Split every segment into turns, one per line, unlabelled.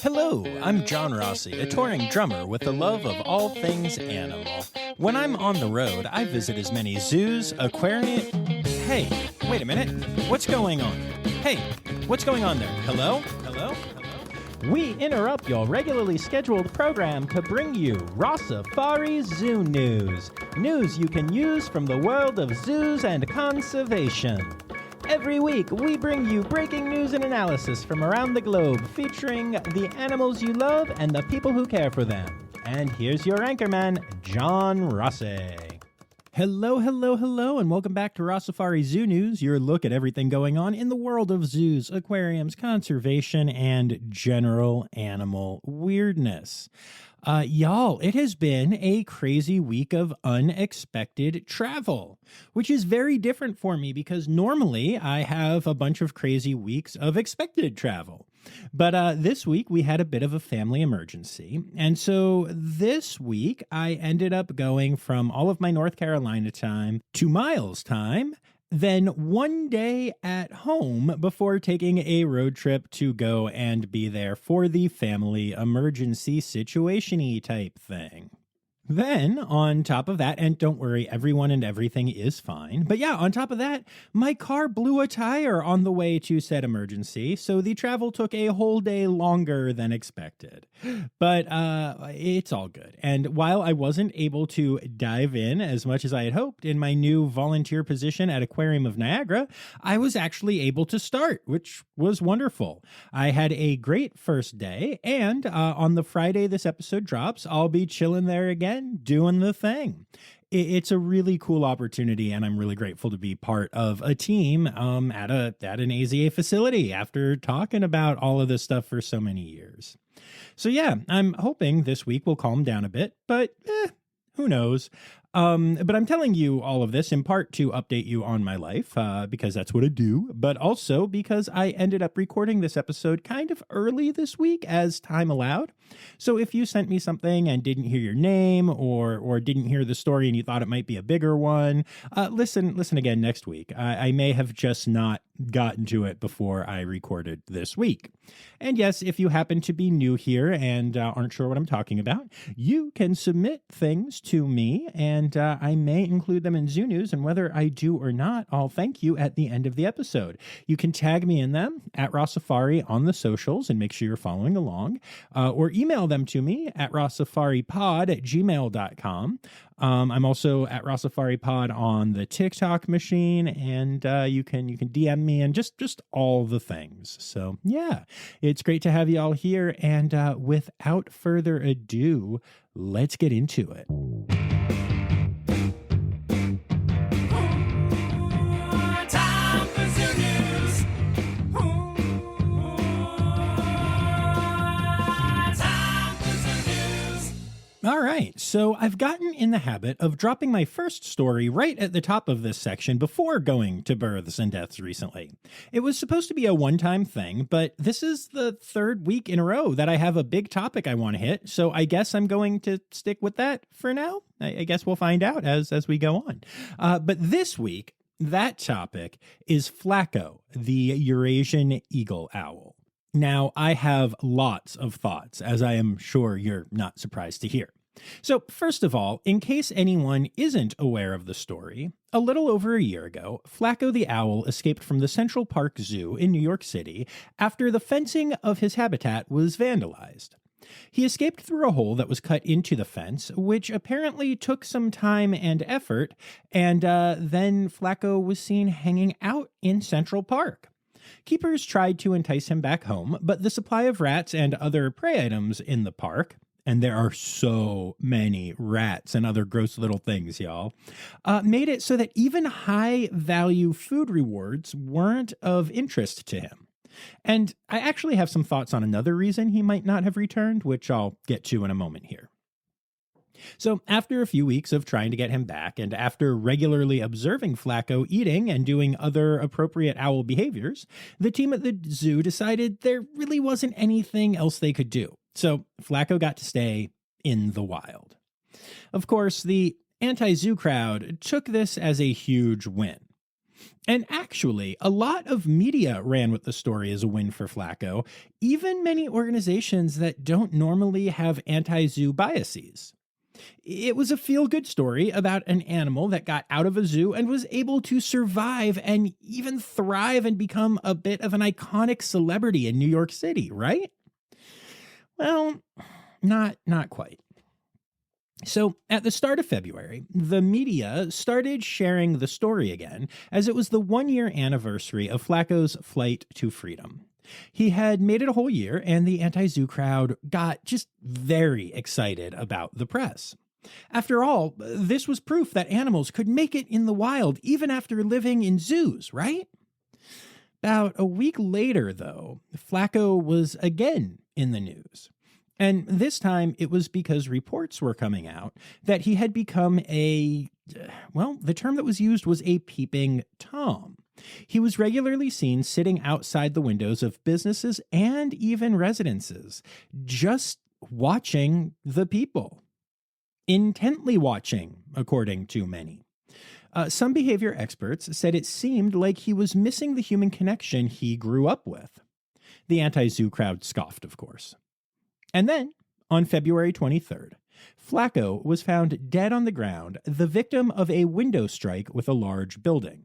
Hello, I'm John Rossi, a touring drummer with a love of all things animal. When I'm on the road, I visit as many zoos, aquariums. Hey, wait a minute. What's going on? Hey, what's going on there? Hello? Hello? Hello? We interrupt your regularly scheduled program to bring you Rossifari Zoo news. News you can use from the world of zoos and conservation. Every week, we bring you breaking news and analysis from around the globe, featuring the animals you love and the people who care for them. And here's your anchorman, John Rossi. Hello, hello, hello, and welcome back to Rossifari Zoo News, your look at everything going on in the world of zoos, aquariums, conservation, and general animal weirdness. Y'all, it has been a crazy week of unexpected travel, which is very different for me because normally I have a bunch of crazy weeks of expected travel. But this week we had a bit of a family emergency. And so this week I ended up going from all of my North Carolina time to Miles time, then one day at home before taking a road trip to go and be there for the family emergency situation-y type thing. Then, on top of that, and don't worry, everyone and everything is fine. But yeah, on top of that, my car blew a tire on the way to said emergency, so the travel took a whole day longer than expected. But it's all good. And while I wasn't able to dive in as much as I had hoped in my new volunteer position at Aquarium of Niagara, I was actually able to start, which was wonderful. I had a great first day, and on the Friday this episode drops, I'll be chilling there again, doing the thing. It's a really cool opportunity, and I'm really grateful to be part of a team at an AZA facility after talking about all of this stuff for so many years. So yeah, I'm hoping this week will calm down a bit, but who knows? But I'm telling you all of this in part to update you on my life, because that's what I do, but also because I ended up recording this episode kind of early this week as time allowed. So if you sent me something and didn't hear your name or didn't hear the story and you thought it might be a bigger one, listen again next week. I may have just not gotten to it before I recorded this week. And yes, if you happen to be new here and aren't sure what I'm talking about, you can submit things to me, and I may include them in Zoo News, and whether I do or not, I'll thank you at the end of the episode. You can tag me in them at Rossifari on the socials and make sure you're following along, or email them to me at rossifaripod@gmail.com. I'm also at RossifariPod on the TikTok machine, and you can DM me and just all the things. So yeah, it's great to have you all here, and without further ado, let's get into it. All right, so I've gotten in the habit of dropping my first story right at the top of this section before going to births and deaths recently. It was supposed to be a one-time thing, but this is the third week in a row that I have a big topic I want to hit, so I guess I'm going to stick with that for now. I guess we'll find out as we go on. But this week, that topic is Flaco, the Eurasian eagle owl. Now, I have lots of thoughts, as I am sure you're not surprised to hear. So, first of all, in case anyone isn't aware of the story, a little over a year ago, Flaco the owl escaped from the Central Park Zoo in New York City after the fencing of his habitat was vandalized. He escaped through a hole that was cut into the fence, which apparently took some time and effort, and then Flaco was seen hanging out in Central Park. Keepers tried to entice him back home, but the supply of rats and other prey items in the park, and there are so many rats and other gross little things, y'all, made it so that even high-value food rewards weren't of interest to him. And I actually have some thoughts on another reason he might not have returned, which I'll get to in a moment here. So after a few weeks of trying to get him back, and after regularly observing Flaco eating and doing other appropriate owl behaviors, the team at the zoo decided there really wasn't anything else they could do. So Flaco got to stay in the wild. Of course, the anti-zoo crowd took this as a huge win. And actually, a lot of media ran with the story as a win for Flaco, even many organizations that don't normally have anti-zoo biases. It was a feel-good story about an animal that got out of a zoo and was able to survive and even thrive and become a bit of an iconic celebrity in New York City, right? Well, not quite. So, at the start of February, the media started sharing the story again, as it was the 1-year anniversary of Flaco's flight to freedom. He had made it a whole year, and the anti-zoo crowd got just very excited about the press. After all, this was proof that animals could make it in the wild even after living in zoos, right? About a week later, though, Flaco was again in the news. And this time it was because reports were coming out that he had become the term that was used was a peeping Tom. He was regularly seen sitting outside the windows of businesses and even residences, just watching the people. Intently watching, according to many. Some behavior experts said it seemed like he was missing the human connection he grew up with. The anti-zoo crowd scoffed, of course. And then, on February 23rd, Flaco was found dead on the ground, the victim of a window strike with a large building.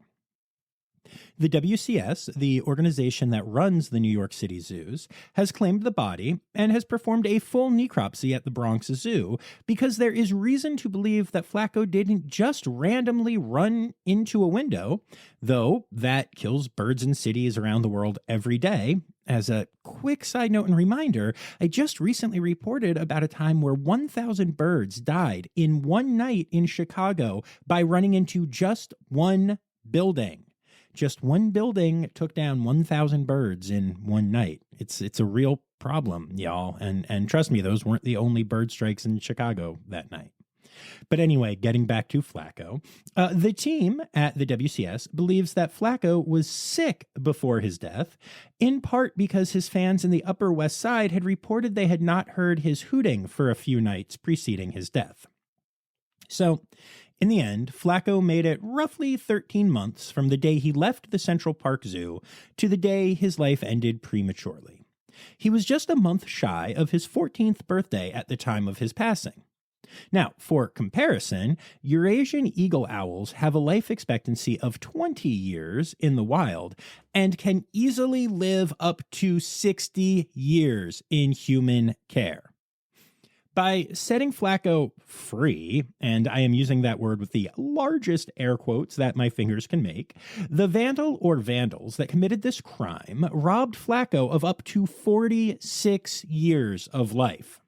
The WCS, the organization that runs the New York City zoos, has claimed the body and has performed a full necropsy at the Bronx Zoo because there is reason to believe that Flaco didn't just randomly run into a window, though that kills birds in cities around the world every day. As a quick side note and reminder, I just recently reported about a time where 1,000 birds died in one night in Chicago by running into just one building. Just one building took down 1,000 birds in one night. It's a real problem, y'all. And trust me, those weren't the only bird strikes in Chicago that night. But anyway, getting back to Flaco, the team at the WCS believes that Flaco was sick before his death, in part because his fans in the Upper West Side had reported they had not heard his hooting for a few nights preceding his death. So, in the end, Flaco made it roughly 13 months from the day he left the Central Park Zoo to the day his life ended prematurely. He was just a month shy of his 14th birthday at the time of his passing. Now, for comparison, Eurasian eagle owls have a life expectancy of 20 years in the wild and can easily live up to 60 years in human care. By setting Flaco free, and I am using that word with the largest air quotes that my fingers can make, the vandal or vandals that committed this crime robbed Flaco of up to 46 years of life.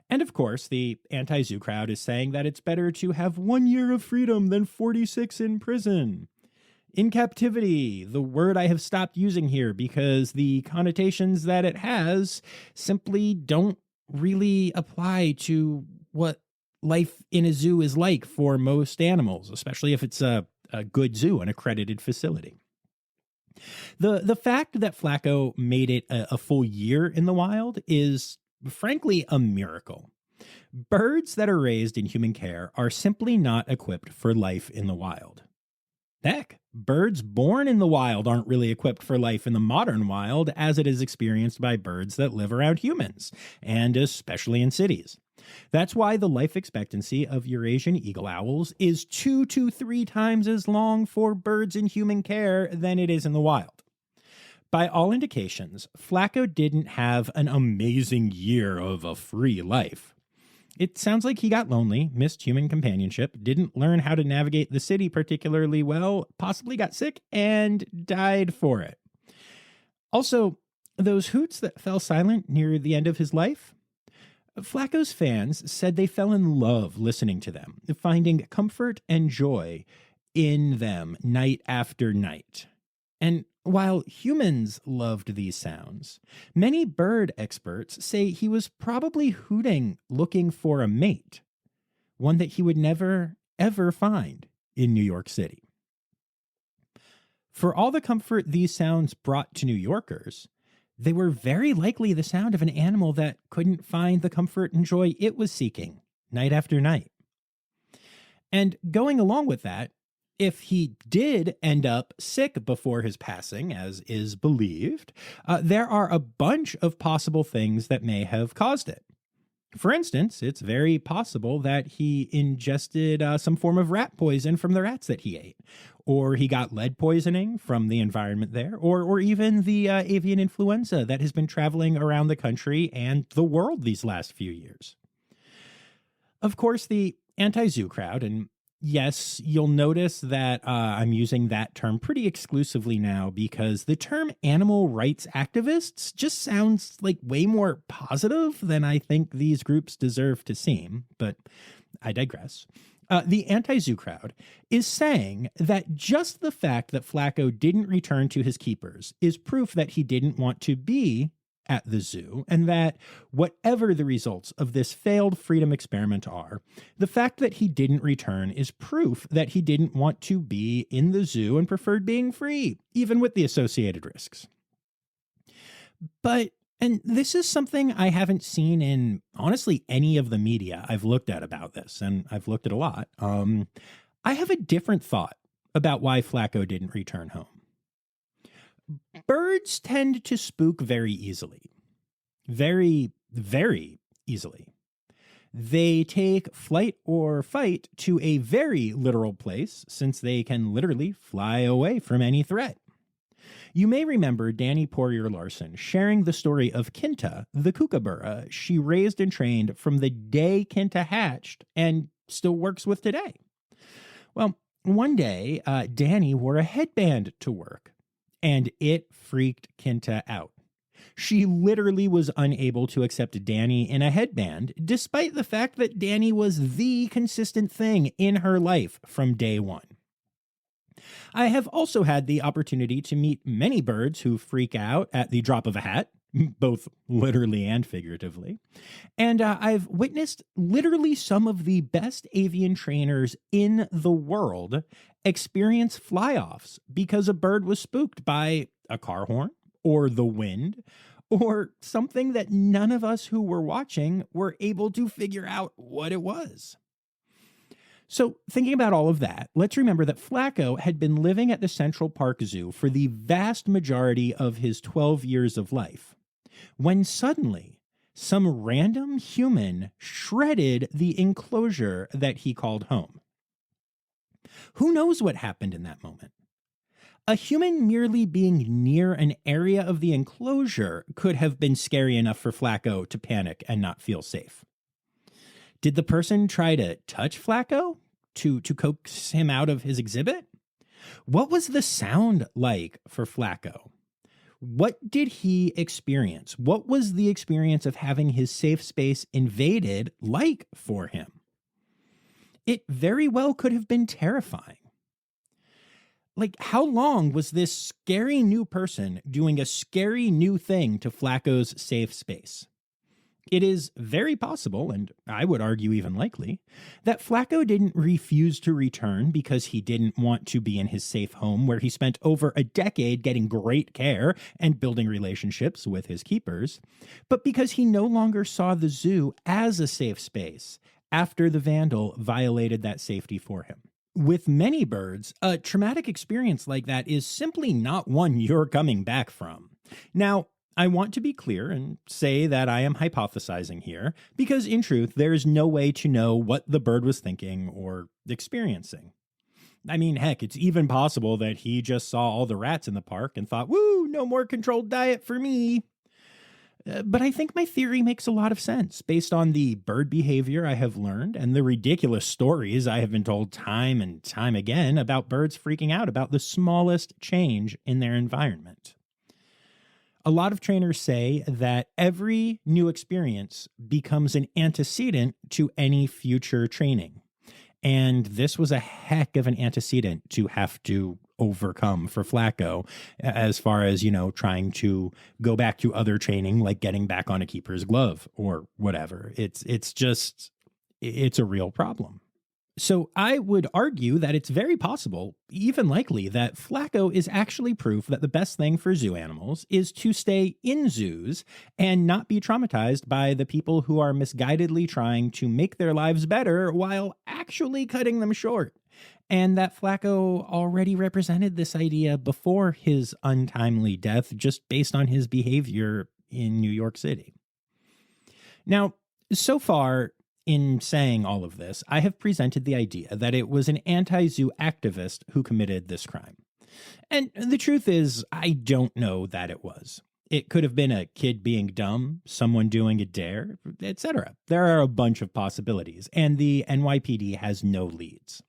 And of course, the anti-zoo crowd is saying that it's better to have 1 year of freedom than 46 in prison. In captivity, the word I have stopped using here because the connotations that it has simply don't really apply to what life in a zoo is like for most animals, especially if it's a good zoo, an accredited facility. The fact that Flaco made it a full year in the wild is frankly a miracle. Birds that are raised in human care are simply not equipped for life in the wild. Heck, birds born in the wild aren't really equipped for life in the modern wild as it is experienced by birds that live around humans, and especially in cities. That's why the life expectancy of Eurasian eagle owls is 2 to 3 times as long for birds in human care than it is in the wild. By all indications, Flaco didn't have an amazing year of a free life. It sounds like he got lonely, missed human companionship, didn't learn how to navigate the city particularly well, possibly got sick, and died for it. Also, those hoots that fell silent near the end of his life? Flaco's fans said they fell in love listening to them, finding comfort and joy in them night after night. And while humans loved these sounds, many bird experts say he was probably hooting looking for a mate, one that he would never, ever find in New York City. For all the comfort these sounds brought to New Yorkers, they were very likely the sound of an animal that couldn't find the comfort and joy it was seeking night after night. And going along with that, If he did end up sick before his passing, as is believed, there are a bunch of possible things that may have caused it. For instance, it's very possible that he ingested some form of rat poison from the rats that he ate, or he got lead poisoning from the environment there, or even the avian influenza that has been traveling around the country and the world these last few years. Of course, the anti-zoo crowd, and yes, you'll notice that I'm using that term pretty exclusively now because the term animal rights activists just sounds like way more positive than I think these groups deserve to seem, but I digress. The anti-zoo crowd is saying that just the fact that Flaco didn't return to his keepers is proof that he didn't want to be at the zoo, and that whatever the results of this failed freedom experiment are, the fact that he didn't return is proof that he didn't want to be in the zoo and preferred being free, even with the associated risks. But, and this is something I haven't seen in, honestly, any of the media I've looked at about this, and I've looked at a lot. I have a different thought about why Flaco didn't return home. Birds tend to spook very easily. Very, very easily. They take flight or fight to a very literal place since they can literally fly away from any threat. You may remember Danny Poirier Larson sharing the story of Kinta, the kookaburra she raised and trained from the day Kinta hatched and still works with today. Well, one day, Danny wore a headband to work. And it freaked Kinta out. She literally was unable to accept Danny in a headband, despite the fact that Danny was the consistent thing in her life from day one. I have also had the opportunity to meet many birds who freak out at the drop of a hat, both literally and figuratively. And I've witnessed literally some of the best avian trainers in the world experience fly-offs because a bird was spooked by a car horn or the wind or something that none of us who were watching were able to figure out what it was. So thinking about all of that, let's remember that Flaco had been living at the Central Park Zoo for the vast majority of his 12 years of life, when suddenly some random human shredded the enclosure that he called home. Who knows what happened in that moment? A human merely being near an area of the enclosure could have been scary enough for Flaco to panic and not feel safe. Did the person try to touch Flaco to coax him out of his exhibit? What was the sound like for Flaco? What did he experience? What was the experience of having his safe space invaded like for him? It very well could have been terrifying. Like, how long was this scary new person doing a scary new thing to Flaco's safe space? It is very possible, and I would argue even likely, that Flaco didn't refuse to return because he didn't want to be in his safe home where he spent over a decade getting great care and building relationships with his keepers, but because he no longer saw the zoo as a safe space after the vandal violated that safety for him. With many birds, a traumatic experience like that is simply not one you're coming back from. Now, I want to be clear and say that I am hypothesizing here, because in truth, there is no way to know what the bird was thinking or experiencing. I mean, heck, it's even possible that he just saw all the rats in the park and thought, woo, no more controlled diet for me. But I think my theory makes a lot of sense based on the bird behavior I have learned and the ridiculous stories I have been told time and time again about birds freaking out about the smallest change in their environment. A lot of trainers say that every new experience becomes an antecedent to any future training. And this was a heck of an antecedent to have to overcome for Flaco as far as, trying to go back to other training, like getting back on a keeper's glove or whatever. It's a real problem. So I would argue that it's very possible, even likely, that Flaco is actually proof that the best thing for zoo animals is to stay in zoos and not be traumatized by the people who are misguidedly trying to make their lives better while actually cutting them short. and that Flaco already represented this idea before his untimely death, just based on his behavior in New York City. Now, so far, in saying all of this, I have presented the idea that it was an anti-zoo activist who committed this crime. And the truth is, I don't know that it was. It could have been a kid being dumb, someone doing a dare, etc. There are a bunch of possibilities, and the NYPD has no leads.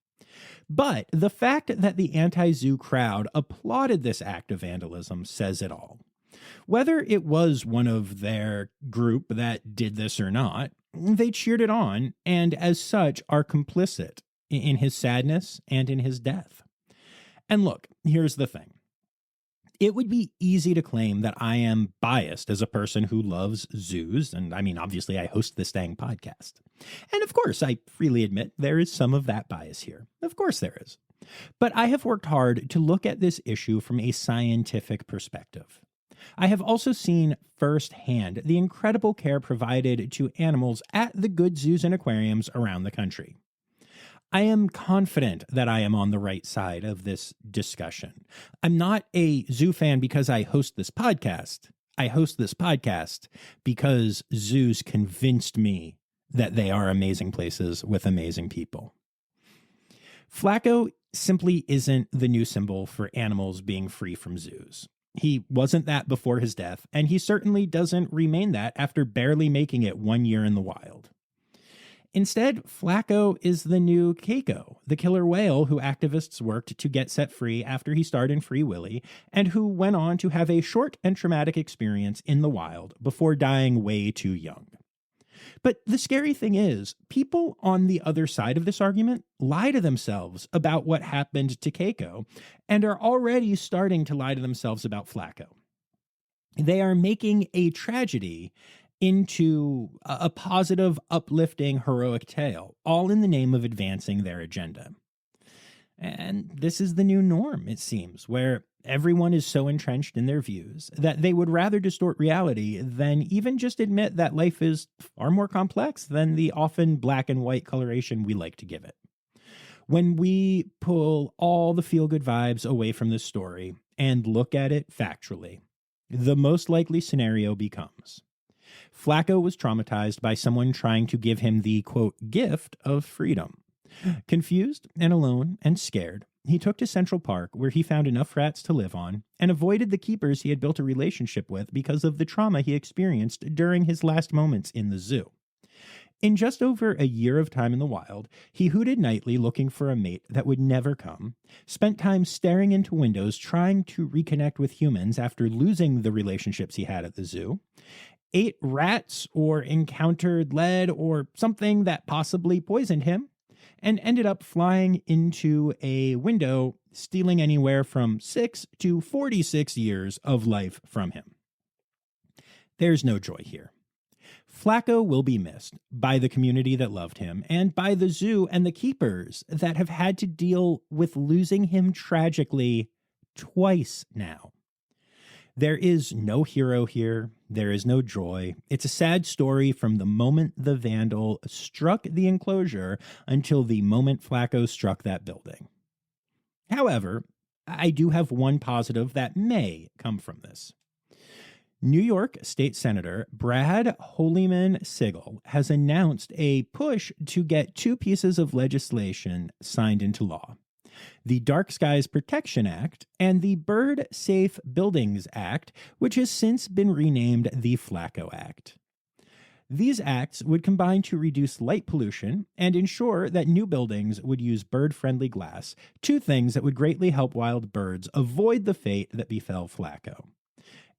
But the fact that the anti-zoo crowd applauded this act of vandalism says it all. Whether it was one of their group that did this or not, they cheered it on, and as such are complicit in his sadness and in his death. And look, here's the thing. It would be easy to claim that I am biased as a person who loves zoos, and I mean, obviously I host this dang podcast. And of course, I freely admit there is some of that bias here. Of course there is. But I have worked hard to look at this issue from a scientific perspective. I have also seen firsthand the incredible care provided to animals at the good zoos and aquariums around the country. I am confident that I am on the right side of this discussion. I'm not a zoo fan because I host this podcast. I host this podcast because zoos convinced me that they are amazing places with amazing people. Flaco simply isn't the new symbol for animals being free from zoos. He wasn't that before his death, and he certainly doesn't remain that after barely making it 1 year in the wild. Instead, Flaco is the new Keiko, the killer whale who activists worked to get set free after he starred in Free Willy, and who went on to have a short and traumatic experience in the wild before dying way too young. But the scary thing is, people on the other side of this argument lie to themselves about what happened to Keiko, and are already starting to lie to themselves about Flaco. They are making a tragedy into a positive, uplifting, heroic tale, all in the name of advancing their agenda. And this is the new norm, it seems, where everyone is so entrenched in their views that they would rather distort reality than even just admit that life is far more complex than the often black and white coloration we like to give it. When we pull all the feel-good vibes away from this story and look at it factually, the most likely scenario becomes: Flaco was traumatized by someone trying to give him the, quote, gift of freedom. Confused and alone and scared, he took to Central Park, where he found enough rats to live on, and avoided the keepers he had built a relationship with because of the trauma he experienced during his last moments in the zoo. In just over a year of time in the wild, he hooted nightly looking for a mate that would never come, spent time staring into windows trying to reconnect with humans after losing the relationships he had at the zoo, ate rats or encountered lead or something that possibly poisoned him, and ended up flying into a window, stealing anywhere from 6 to 46 years of life from him. There's no joy here. Flaco will be missed by the community that loved him and by the zoo and the keepers that have had to deal with losing him tragically twice now. There is no hero here. There is no joy. It's a sad story from the moment the vandal struck the enclosure until the moment Flaco struck that building. However, I do have one positive that may come from this. New York State Senator Brad Holyman-Sigel has announced a push to get 2 pieces of legislation signed into law: the Dark Skies Protection Act and the Bird Safe Buildings Act, which has since been renamed the Flaco Act. These acts would combine to reduce light pollution and ensure that new buildings would use bird-friendly glass, 2 things that would greatly help wild birds avoid the fate that befell Flaco.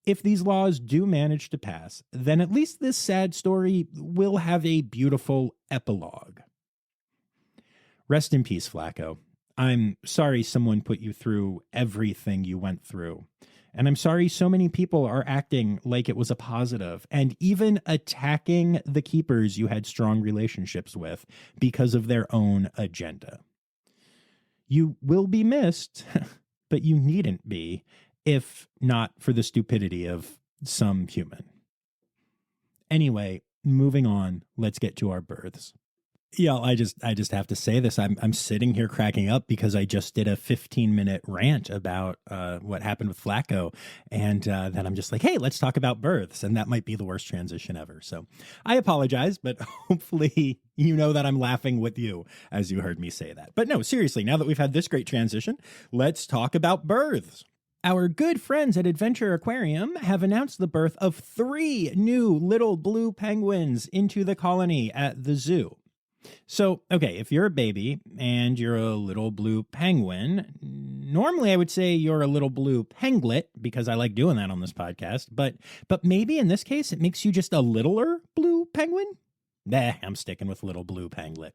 If these laws do manage to pass, then at least this sad story will have a beautiful epilogue. Rest in peace, Flaco. I'm sorry someone put you through everything you went through. And I'm sorry so many people are acting like it was a positive and even attacking the keepers you had strong relationships with because of their own agenda. You will be missed, but you needn't be, if not for the stupidity of some human. Anyway, moving on, let's get to our births. Yeah, I just have to say this. I'm sitting here cracking up because I just did a 15-minute rant about what happened with Flaco, and then I'm just like, hey, let's talk about births, and that might be the worst transition ever. So I apologize, but hopefully you know that I'm laughing with you as you heard me say that. But no, seriously, now that we've had this great transition, let's talk about births. Our good friends at Adventure Aquarium have announced the birth of 3 new little blue penguins into the colony at the zoo. So, okay, if you're a baby and you're a little blue penguin, normally I would say you're a little blue penglet because I like doing that on this podcast, but maybe in this case it makes you just a littler blue penguin? Nah, I'm sticking with little blue penglet.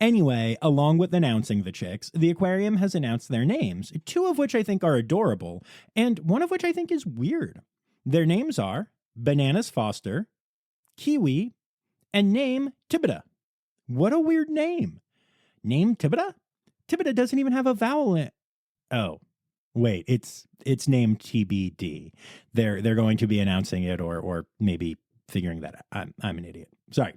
Anyway, along with announcing the chicks, the aquarium has announced their names, 2 of which I think are adorable, and one of which I think is weird. Their names are Bananas Foster, Kiwi, and Name Tibida. What a weird name. Name Tibida? Tibida doesn't even have a vowel in it. Oh, wait, it's named TBD. They're going to be announcing it or maybe figuring that out. I'm an idiot. Sorry.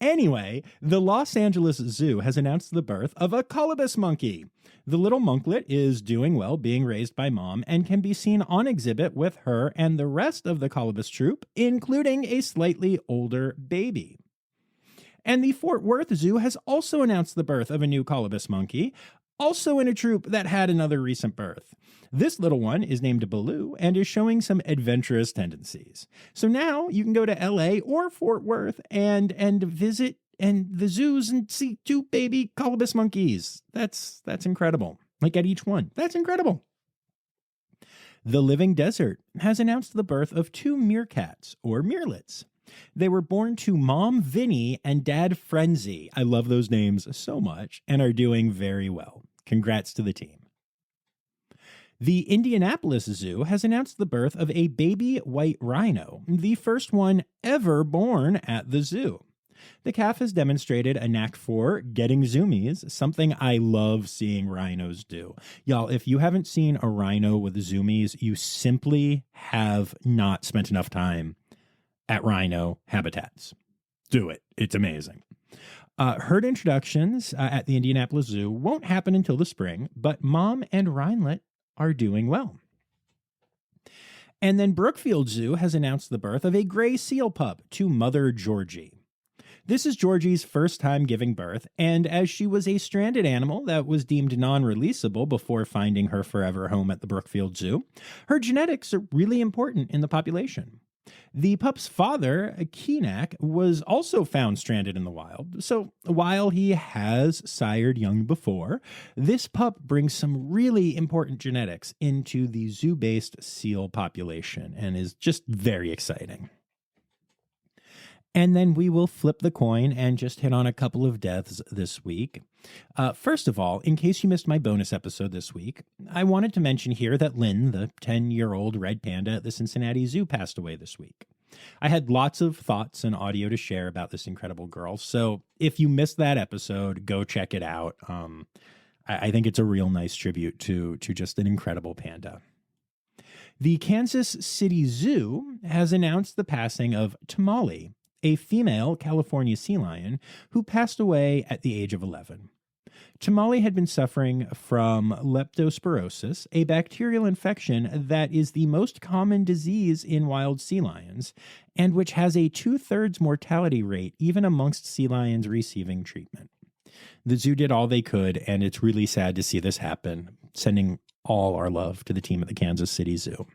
Anyway, the Los Angeles Zoo has announced the birth of a colobus monkey. The little monklet is doing well, being raised by mom, and can be seen on exhibit with her and the rest of the colobus troop, including a slightly older baby. And the Fort Worth Zoo has also announced the birth of a new colobus monkey, also in a troop that had another recent birth. This little one is named Baloo and is showing some adventurous tendencies. So now you can go to LA or Fort Worth and visit the zoos and see 2 baby colobus monkeys. That's incredible. Like at each one. That's incredible. The Living Desert has announced the birth of 2 meerkats or meerlets. They were born to Mom Vinny and Dad Frenzy. I love those names so much and are doing very well. Congrats to the team. The Indianapolis Zoo has announced the birth of a baby white rhino, the first one ever born at the zoo. The calf has demonstrated a knack for getting zoomies, something I love seeing rhinos do. Y'all, if you haven't seen a rhino with zoomies, you simply have not spent enough time at rhino habitats. Do it. It's amazing. Herd introductions at the Indianapolis Zoo won't happen until the spring, but Mom and Rhinelet are doing well. And then Brookfield Zoo has announced the birth of a gray seal pup to Mother Georgie. This is Georgie's first time giving birth, and as she was a stranded animal that was deemed non-releasable before finding her forever home at the Brookfield Zoo, her genetics are really important in the population. The pup's father, Keenak, was also found stranded in the wild, so while he has sired young before, this pup brings some really important genetics into the zoo-based seal population and is just very exciting. And then we will flip the coin and just hit on a couple of deaths this week. First of all, in case you missed my bonus episode this week, I wanted to mention here that Lynn, the 10-year-old red panda at the Cincinnati Zoo, passed away this week. I had lots of thoughts and audio to share about this incredible girl, so if you missed that episode, go check it out. I think it's a real nice tribute to just an incredible panda. The Kansas City Zoo has announced the passing of Tamale, a female California sea lion who passed away at the age of 11. Tamale had been suffering from leptospirosis, a bacterial infection that is the most common disease in wild sea lions, and which has a 2/3 mortality rate even amongst sea lions receiving treatment. The zoo did all they could, and it's really sad to see this happen, sending all our love to the team at the Kansas City Zoo.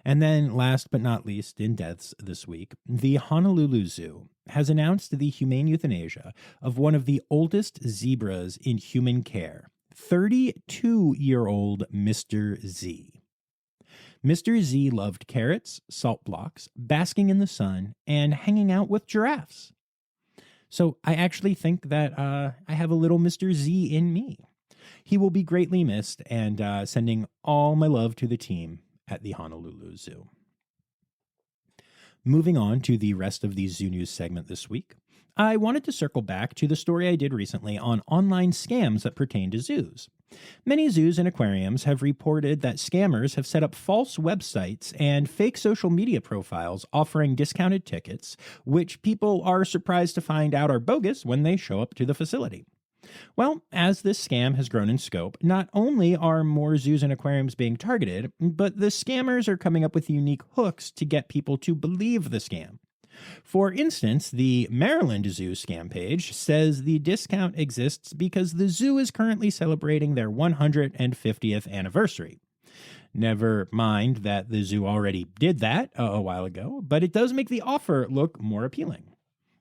And then, last but not least, in deaths this week, the Honolulu Zoo has announced the humane euthanasia of one of the oldest zebras in human care, 32-year-old Mr. Z. Mr. Z loved carrots, salt blocks, basking in the sun, and hanging out with giraffes. So I actually think that I have a little Mr. Z in me. He will be greatly missed, and sending all my love to the team at the Honolulu Zoo. Moving on to the rest of the Zoo News segment this week, I wanted to circle back to the story I did recently on online scams that pertain to zoos. Many zoos and aquariums have reported that scammers have set up false websites and fake social media profiles offering discounted tickets, which people are surprised to find out are bogus when they show up to the facility. Well, as this scam has grown in scope, not only are more zoos and aquariums being targeted, but the scammers are coming up with unique hooks to get people to believe the scam. For instance, the Maryland Zoo scam page says the discount exists because the zoo is currently celebrating their 150th anniversary. Never mind that the zoo already did that a while ago, but it does make the offer look more appealing.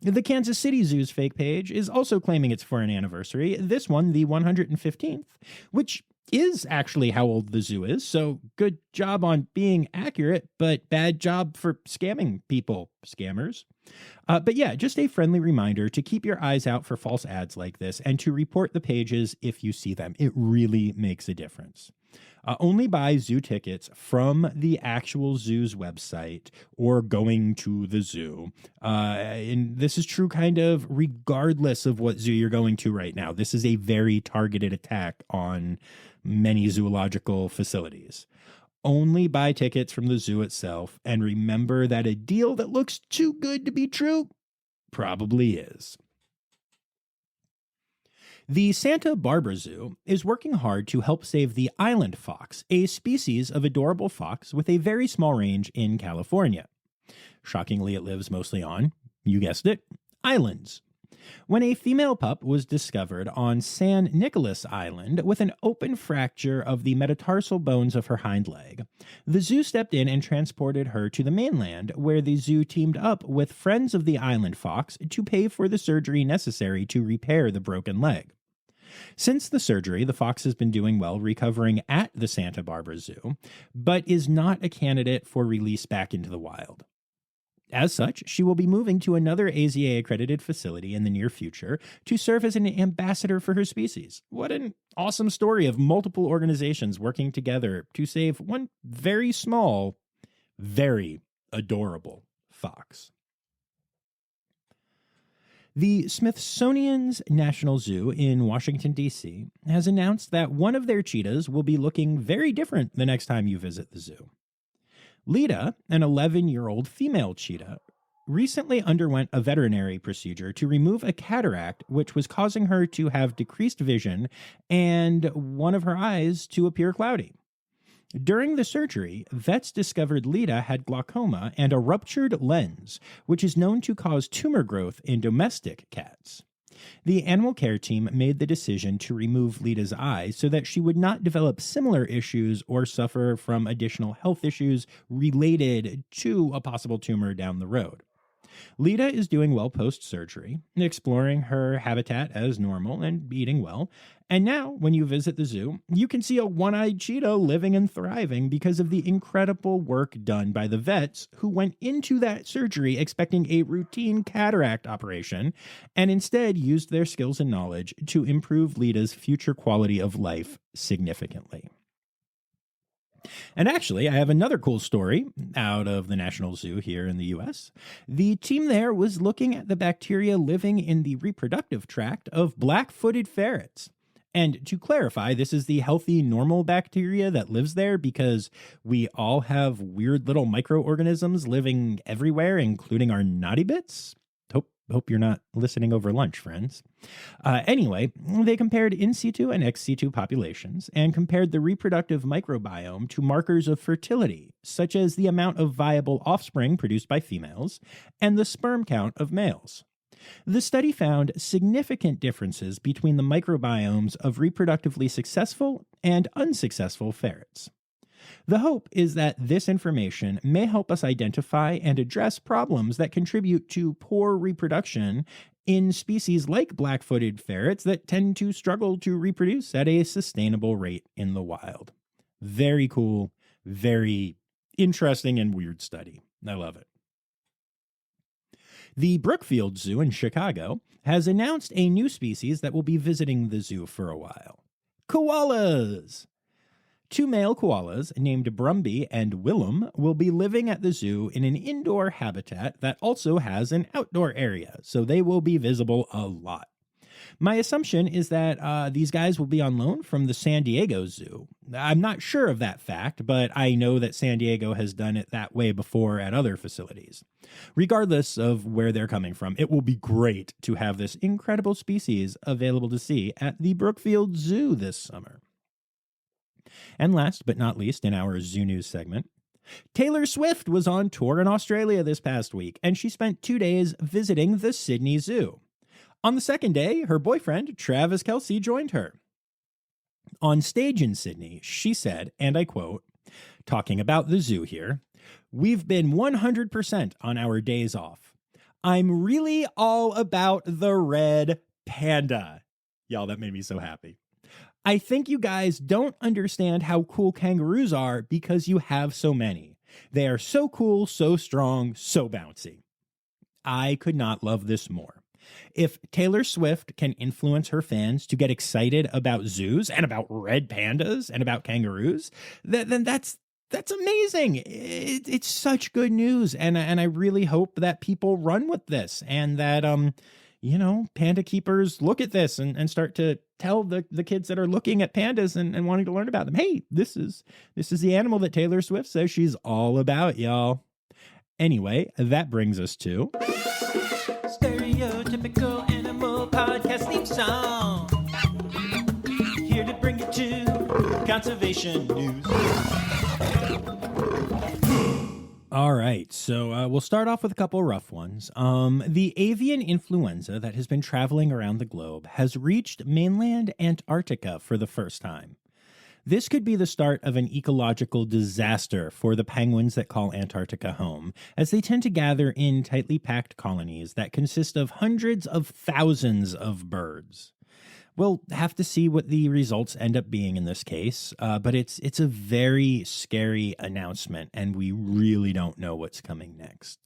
The Kansas City Zoo's fake page is also claiming it's for an anniversary, this one the 115th, which is actually how old the zoo is, so good job on being accurate, but bad job for scamming people, scammers. But yeah, just a friendly reminder to keep your eyes out for false ads like this and to report the pages if you see them. It really makes a difference. Only buy zoo tickets from the actual zoo's website or going to the zoo. And this is true kind of regardless of what zoo you're going to right now. This is a very targeted attack on many zoological facilities. Only buy tickets from the zoo itself, and remember that a deal that looks too good to be true probably is. The Santa Barbara Zoo is working hard to help save the island fox, a species of adorable fox with a very small range in California. Shockingly, it lives mostly on, you guessed it, islands. When a female pup was discovered on San Nicolas Island with an open fracture of the metatarsal bones of her hind leg, the zoo stepped in and transported her to the mainland, where the zoo teamed up with friends of the island fox to pay for the surgery necessary to repair the broken leg. Since the surgery, the fox has been doing well, recovering at the Santa Barbara Zoo, but is not a candidate for release back into the wild. As such, she will be moving to another AZA-accredited facility in the near future to serve as an ambassador for her species. What an awesome story of multiple organizations working together to save one very small, very adorable fox. The Smithsonian's National Zoo in Washington, D.C. has announced that one of their cheetahs will be looking very different the next time you visit the zoo. Lita, an 11-year-old female cheetah, recently underwent a veterinary procedure to remove a cataract which was causing her to have decreased vision and one of her eyes to appear cloudy. During the surgery, vets discovered Lita had glaucoma and a ruptured lens, which is known to cause tumor growth in domestic cats. The animal care team made the decision to remove Lita's eye so that she would not develop similar issues or suffer from additional health issues related to a possible tumor down the road. Lita is doing well post-surgery, exploring her habitat as normal and eating well. And now, when you visit the zoo, you can see a one-eyed cheetah living and thriving because of the incredible work done by the vets who went into that surgery expecting a routine cataract operation and instead used their skills and knowledge to improve Lita's future quality of life significantly. And actually, I have another cool story out of the National Zoo here in the US. The team there was looking at the bacteria living in the reproductive tract of black-footed ferrets. And to clarify, this is the healthy, normal bacteria that lives there because we all have weird little microorganisms living everywhere, including our naughty bits. Hope you're not listening over lunch, friends. Anyway, they compared in situ and ex situ populations and compared the reproductive microbiome to markers of fertility, such as the amount of viable offspring produced by females and the sperm count of males. The study found significant differences between the microbiomes of reproductively successful and unsuccessful ferrets. The hope is that this information may help us identify and address problems that contribute to poor reproduction in species like black-footed ferrets that tend to struggle to reproduce at a sustainable rate in the wild. Very cool, very interesting and weird study. I love it. The Brookfield Zoo in Chicago has announced a new species that will be visiting the zoo for a while. Koalas! 2 male koalas named Brumby and Willem will be living at the zoo in an indoor habitat that also has an outdoor area, so they will be visible a lot. My assumption is that these guys will be on loan from the San Diego Zoo. I'm not sure of that fact, but I know that San Diego has done it that way before at other facilities. Regardless of where they're coming from, it will be great to have this incredible species available to see at the Brookfield Zoo this summer. And last but not least, in our Zoo News segment, Taylor Swift was on tour in Australia this past week, and she spent 2 days visiting the Sydney Zoo. On the second day, her boyfriend, Travis Kelce, joined her. On stage in Sydney, she said, and I quote, talking about the zoo here, "We've been 100% on our days off. I'm really all about the red panda." Y'all, that made me so happy. "I think you guys don't understand how cool kangaroos are because you have so many. They are so cool, so strong, so bouncy." I could not love this more. If Taylor Swift can influence her fans to get excited about zoos and about red pandas and about kangaroos, then that's amazing. It's such good news, and I really hope that people run with this, and that panda keepers look at this and start to tell the kids that are looking at pandas and wanting to learn about them, hey, this is the animal that Taylor Swift says she's all about, y'all. Anyway, that brings us to Stereotypical Animal Podcast theme song. Here to bring you to conservation news. All right, so we'll start off with a couple rough ones. The avian influenza that has been traveling around the globe has reached mainland Antarctica for the first time. This could be the start of an ecological disaster for the penguins that call Antarctica home, as they tend to gather in tightly packed colonies that consist of hundreds of thousands of birds. We'll have to see what the results end up being in this case, but it's a very scary announcement, and we really don't know what's coming next.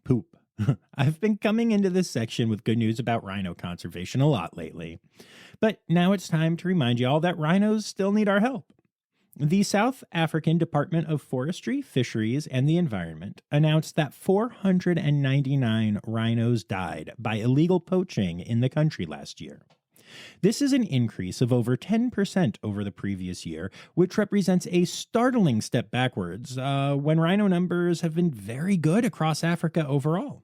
Poop. I've been coming into this section with good news about rhino conservation a lot lately, but now it's time to remind you all that rhinos still need our help. The South African Department of Forestry, Fisheries, and the Environment announced that 499 rhinos died by illegal poaching in the country last year. This is an increase of over 10% over the previous year, which represents a startling step backwards when rhino numbers have been very good across Africa overall.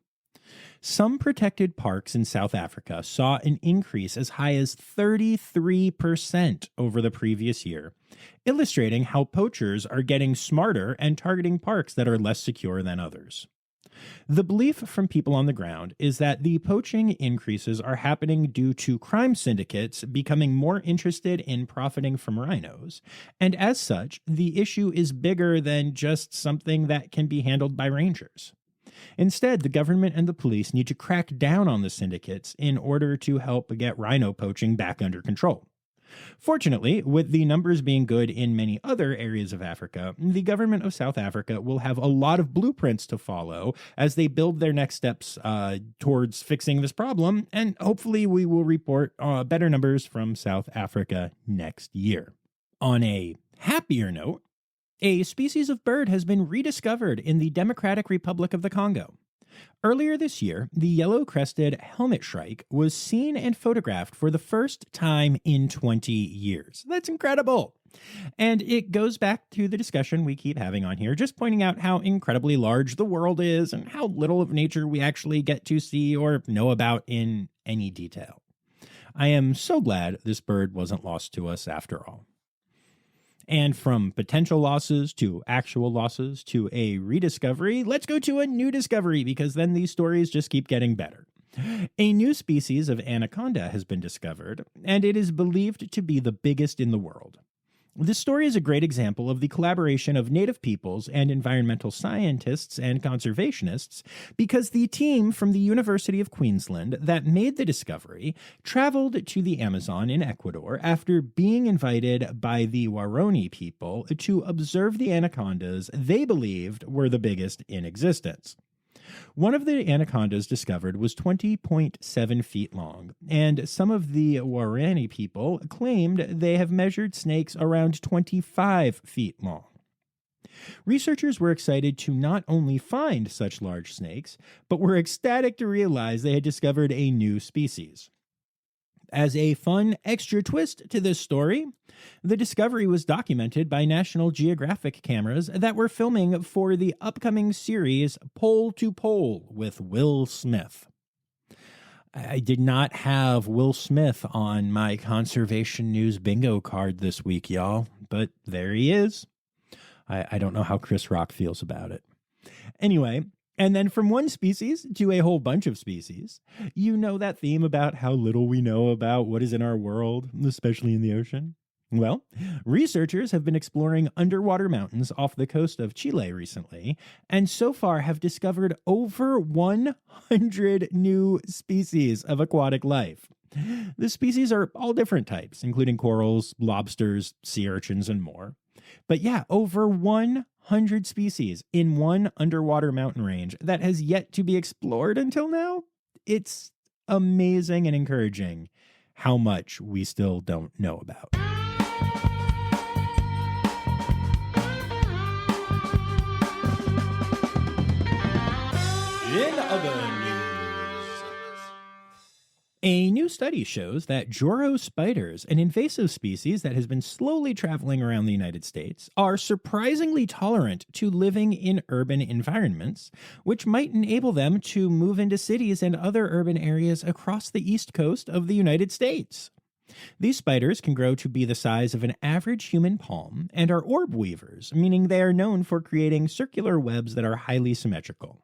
Some protected parks in South Africa saw an increase as high as 33% over the previous year, illustrating how poachers are getting smarter and targeting parks that are less secure than others. The belief from people on the ground is that the poaching increases are happening due to crime syndicates becoming more interested in profiting from rhinos, and as such, the issue is bigger than just something that can be handled by rangers. Instead, the government and the police need to crack down on the syndicates in order to help get rhino poaching back under control. Fortunately, with the numbers being good in many other areas of Africa, the government of South Africa will have a lot of blueprints to follow as they build their next steps towards fixing this problem, and hopefully we will report better numbers from South Africa next year. On a happier note, a species of bird has been rediscovered in the Democratic Republic of the Congo. Earlier this year, the yellow-crested helmet shrike was seen and photographed for the first time in 20 years. That's incredible! And it goes back to the discussion we keep having on here, just pointing out how incredibly large the world is and how little of nature we actually get to see or know about in any detail. I am so glad this bird wasn't lost to us after all. And from potential losses to actual losses to a rediscovery, let's go to a new discovery, because then these stories just keep getting better. A new species of anaconda has been discovered, and it is believed to be the biggest in the world. This story is a great example of the collaboration of native peoples and environmental scientists and conservationists, because the team from the University of Queensland that made the discovery traveled to the Amazon in Ecuador after being invited by the Waorani people to observe the anacondas they believed were the biggest in existence. One of the anacondas discovered was 20.7 feet long, and some of the Waorani people claimed they have measured snakes around 25 feet long. Researchers were excited to not only find such large snakes, but were ecstatic to realize they had discovered a new species. As a fun extra twist to this story, the discovery was documented by National Geographic cameras that were filming for the upcoming series Pole to Pole with Will Smith. I did not have Will Smith on my conservation news bingo card this week, y'all, but there he is. I don't know how Chris Rock feels about it. Anyway, and then from one species to a whole bunch of species, you know that theme about how little we know about what is in our world, especially in the ocean? Well, researchers have been exploring underwater mountains off the coast of Chile recently, and so far have discovered over 100 new species of aquatic life. The species are all different types, including corals, lobsters, sea urchins, and more. But yeah, over 100 species in one underwater mountain range that has yet to be explored until now. It's amazing and encouraging how much we still don't know about. In other news, a new study shows that Joro spiders, an invasive species that has been slowly traveling around the United States, are surprisingly tolerant to living in urban environments, which might enable them to move into cities and other urban areas across the east coast of the United States. These spiders can grow to be the size of an average human palm and are orb weavers, meaning they are known for creating circular webs that are highly symmetrical.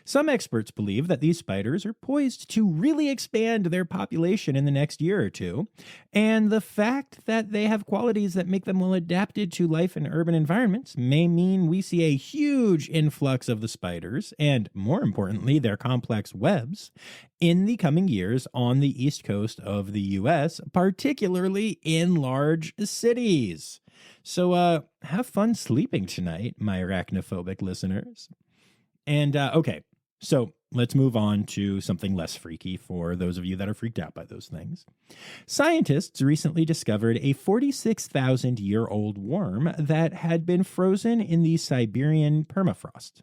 Some experts believe that these spiders are poised to really expand their population in the next year or two, and the fact that they have qualities that make them well adapted to life in urban environments may mean we see a huge influx of the spiders, and more importantly, their complex webs, in the coming years on the east coast of the US, particularly in large cities. So, have fun sleeping tonight, my arachnophobic listeners. And okay, so let's move on to something less freaky for those of you that are freaked out by those things. Scientists recently discovered a 46,000-year-old worm that had been frozen in the Siberian permafrost.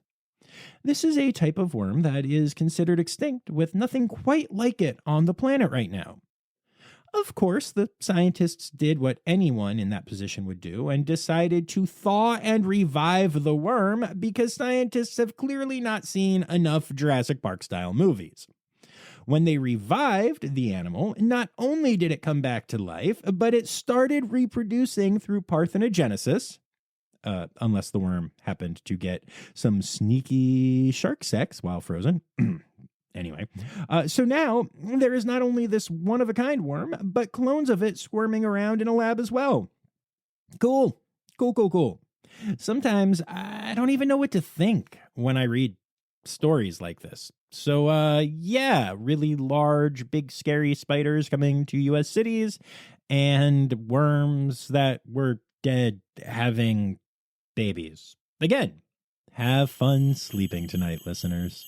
This is a type of worm that is considered extinct, with nothing quite like it on the planet right now. Of course, the scientists did what anyone in that position would do and decided to thaw and revive the worm because scientists have clearly not seen enough Jurassic Park-style movies. When they revived the animal, not only did it come back to life, but it started reproducing through parthenogenesis, unless the worm happened to get some sneaky shark sex while frozen. Anyway, so now there is not only this one-of-a-kind worm, but clones of it squirming around in a lab as well. Cool. Sometimes I don't even know what to think when I read stories like this. So, yeah, really large, big, scary spiders coming to U.S. cities, and worms that were dead having babies. Again, have fun sleeping tonight, listeners.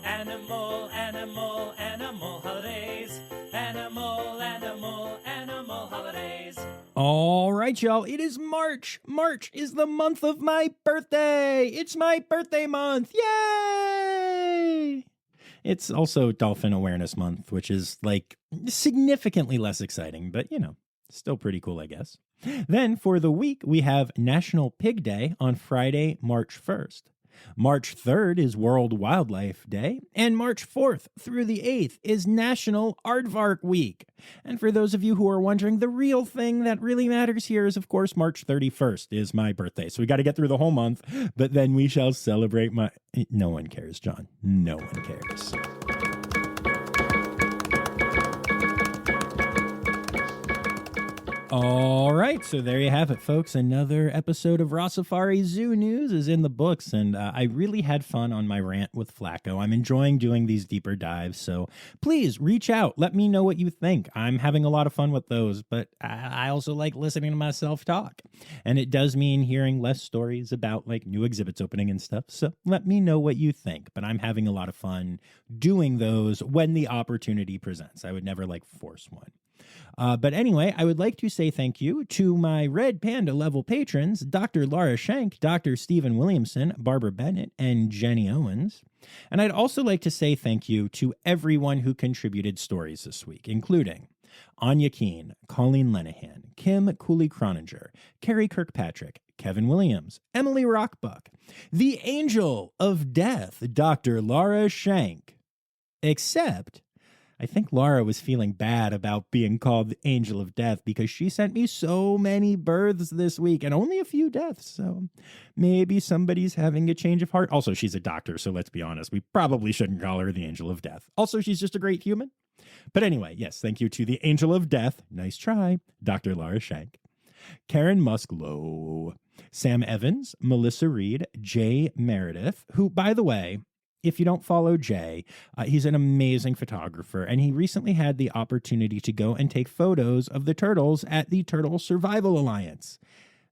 Animal, animal, animal holidays. Animal, animal, animal holidays.
All right, y'all. It is March. March is the month of my birthday. It's my birthday month. Yay! It's also Dolphin Awareness Month, which is like significantly less exciting, but you know, still pretty cool, I guess. Then for the week, we have National Pig Day on Friday, March 1st. March 3rd is World Wildlife Day, and March 4th through the 8th is National Aardvark Week. And for those of you who are wondering, the real thing that really matters here is, of course, March 31st is my birthday. So we got to get through the whole month, but then we shall celebrate my... No one cares, John. No one cares. All right, so there you have it, folks. Another episode of Rossifari Zoo News is in the books, and I really had fun on my rant with Flaco. I'm enjoying doing these deeper dives, so please reach out. Let me know what you think. I'm having a lot of fun with those, but I also like listening to myself talk, and it does mean hearing less stories about like new exhibits opening and stuff, so let me know what you think. But I'm having a lot of fun doing those when the opportunity presents. I would never like force one. But anyway, I would like to say thank you to my Red Panda level patrons, Dr. Laura Schenk, Dr. Stephen Williamson, Barbara Bennett, and Jenny Owens. And I'd also like to say thank you to everyone who contributed stories this week, including Anya Keene, Colleen Lenehan, Kim Cooley-Croninger, Carrie Kirkpatrick, Kevin Williams, Emily Rockbuck, the Angel of Death, Dr. Laura Schenk. Except, I think Laura was feeling bad about being called the Angel of Death because she sent me so many births this week and only a few deaths. So maybe somebody's having a change of heart. Also, she's a doctor, so let's be honest. We probably shouldn't call her the Angel of Death. Also, she's just a great human. But anyway, yes, thank you to the Angel of Death. Nice try, Dr. Laura Schenk. Karen Musklow, Sam Evans, Melissa Reed, Jay Meredith, who, by the way, if you don't follow Jay, he's an amazing photographer, and he recently had the opportunity to go and take photos of the turtles at the Turtle Survival Alliance.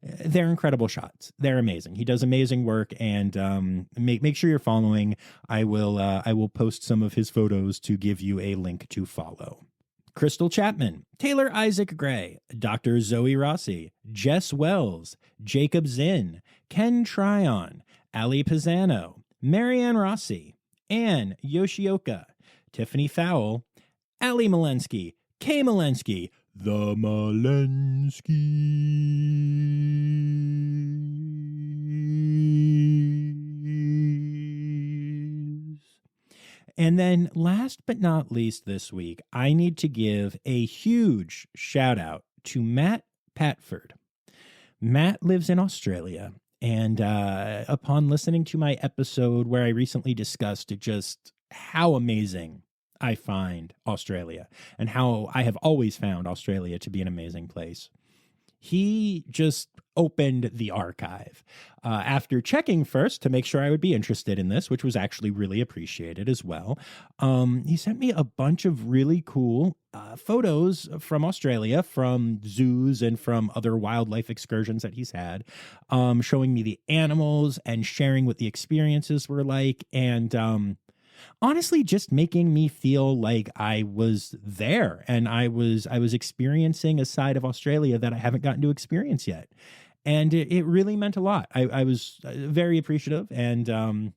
They're incredible shots. They're amazing. He does amazing work, and make sure you're following. I will post some of his photos to give you a link to follow. Crystal Chapman, Taylor Isaac Gray, Dr. Zoe Rossi, Jess Wells, Jacob Zinn, Ken Tryon, Ali Pisano, Marianne Rossi, Anne Yoshioka, Tiffany Fowle, Ali Malensky, Kay Malensky, the Malenskys. And then last but not least this week, I need to give a huge shout out to Matt Patford. Matt lives in Australia. And upon listening to my episode where I recently discussed just how amazing I find Australia and how I have always found Australia to be an amazing place, he just opened the archive after checking first to make sure I would be interested in this, which was actually really appreciated as well. He sent me a bunch of really cool photos from Australia, from zoos and from other wildlife excursions that he's had, showing me the animals and sharing what the experiences were like. And honestly, just making me feel like I was there and I was experiencing a side of Australia that I haven't gotten to experience yet. And it really meant a lot. I was very appreciative. And,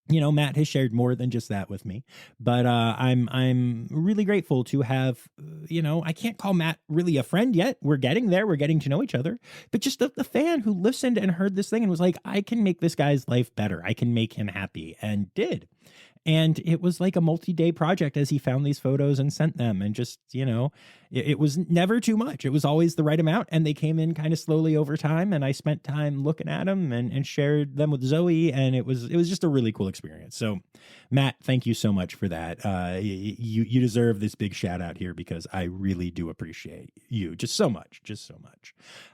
Matt has shared more than just that with me, but I'm really grateful to have, I can't call Matt really a friend yet. We're getting there. We're getting to know each other, but just the fan who listened and heard this thing and was like, I can make this guy's life better. I can make him happy, and did. And it was like a multi-day project as he found these photos and sent them. And just, it was never too much. It was always the right amount. And they came in kind of slowly over time. And I spent time looking at them and shared them with Zoe. And it was just a really cool experience. So Matt, thank you so much for that. You deserve this big shout out here because I really do appreciate you just so much.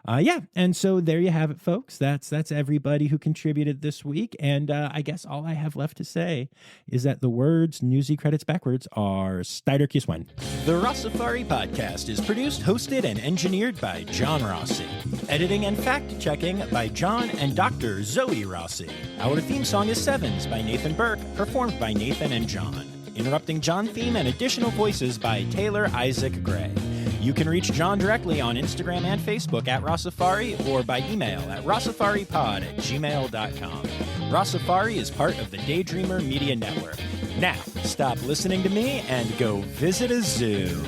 Yeah. And so there you have it, folks. That's everybody who contributed this week. And I guess all I have left to say is that the words Newsy credits backwards are Stider Kiswen.
The Rossifari podcast is produced, hosted, and engineered by John Rossi. Editing and fact-checking by John and Dr. Zoe Rossi. Our theme song is Sevens by Nathan Burke, performed by Nathan and John. Interrupting John theme and additional voices by Taylor Isaac Gray. You can reach John directly on Instagram and Facebook at Rossifari or by email at rossifaripod@gmail.com. Rossifari is part of the Daydreamer Media Network. Now, stop listening to me and go visit a zoo.